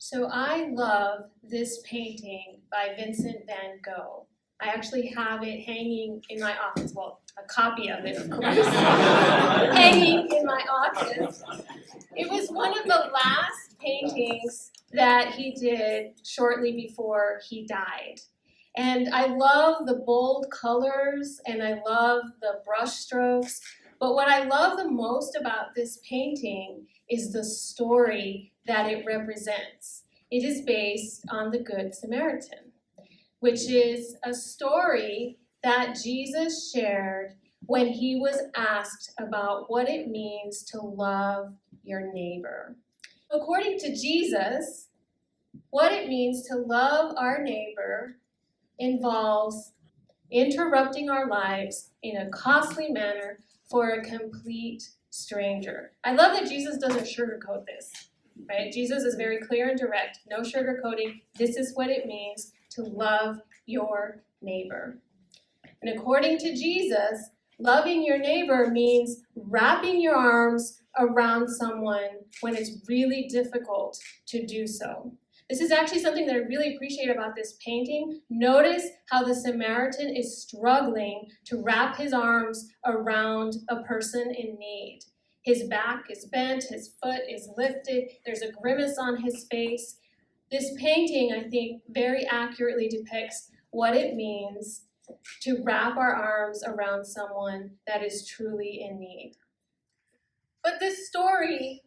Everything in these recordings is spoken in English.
So I love this painting by Vincent van Gogh. I actually have it hanging in my office, well, a copy of it, of course, hanging in my office. It was one of the last paintings that he did shortly before he died. And I love the bold colors and I love the brush strokes, but what I love the most about this painting is the story that it represents. It is based on the Good Samaritan, which is a story that Jesus shared when he was asked about what it means to love your neighbor. According to Jesus, what it means to love our neighbor involves interrupting our lives in a costly manner for a complete stranger. I love that Jesus doesn't sugarcoat this, right? Jesus is very clear and direct, no sugarcoating. This is what it means to love your neighbor. And according to Jesus, loving your neighbor means wrapping your arms around someone when it's really difficult to do so. This is actually something that I really appreciate about this painting. Notice how the Samaritan is struggling to wrap his arms around a person in need. His back is bent, his foot is lifted, there's a grimace on his face. This painting, I think, very accurately depicts what it means to wrap our arms around someone that is truly in need. But this story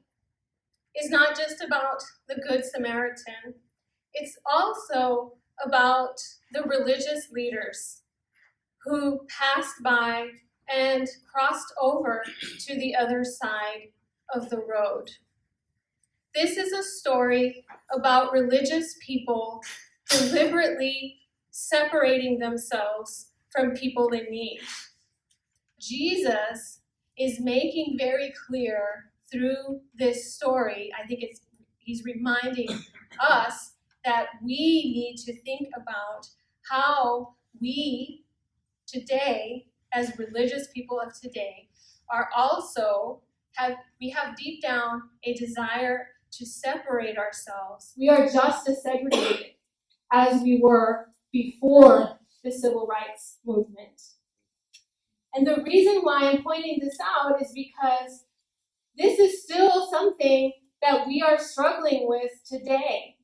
is not just about the Good Samaritan. It's also about the religious leaders who passed by and crossed over to the other side of the road. This is a story about religious people deliberately separating themselves from people in need. Jesus is making very clear through this story, I think he's reminding us that we need to think about how we today, as religious people of today, are also we have deep down a desire to separate ourselves. We are just as segregated as we were before the civil rights movement. And the reason why I'm pointing this out is because this is still something that we are struggling with today.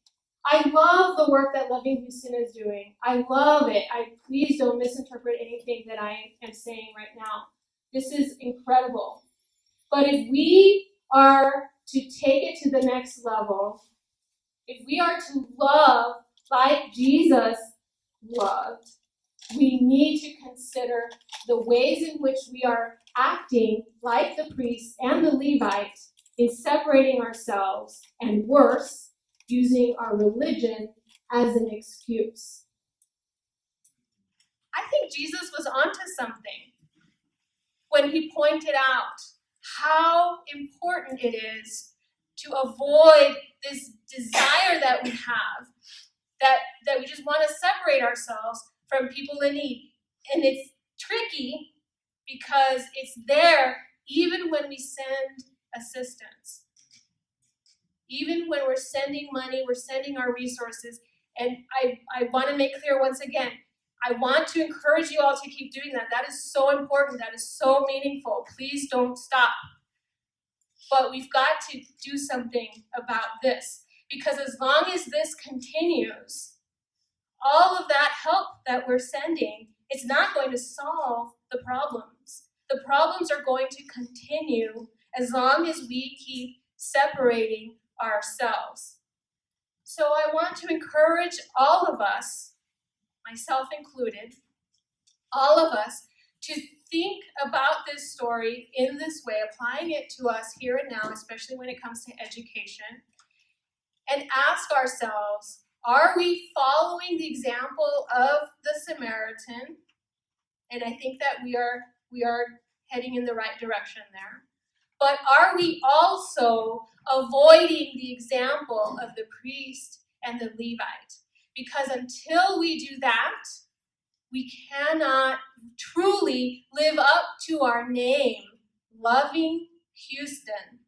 I love the work that Loving Houston is doing. I love it. Please don't misinterpret anything that I am saying right now. This is incredible. But if we are to take it to the next level, if we are to love like Jesus loved, we need to consider the ways in which we are acting like the priest and the Levite in separating ourselves, and worse, using our religion as an excuse. I think Jesus was onto something when he pointed out how important it is to avoid this desire that we have, that we just want to separate ourselves from people in need. And it's tricky because it's there even when we send assistance. Even when we're sending money, we're sending our resources. And I want to make clear once again, I want to encourage you all to keep doing that. That is so important. That is so meaningful. Please don't stop. But we've got to do something about this. Because as long as this continues, all of that help that we're sending, it's not going to solve the problems. The problems are going to continue as long as we keep separating ourselves. So I want to encourage all of us, myself included, all of us, to think about this story in this way, applying it to us here and now, especially when it comes to education, and ask ourselves, are we following the example of the Samaritan? And I think that we are heading in the right direction there. But are we also avoiding the example of the priest and the Levite? Because until we do that, we cannot truly live up to our name, Loving Houston.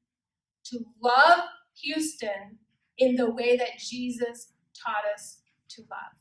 To love Houston in the way that Jesus taught us to love.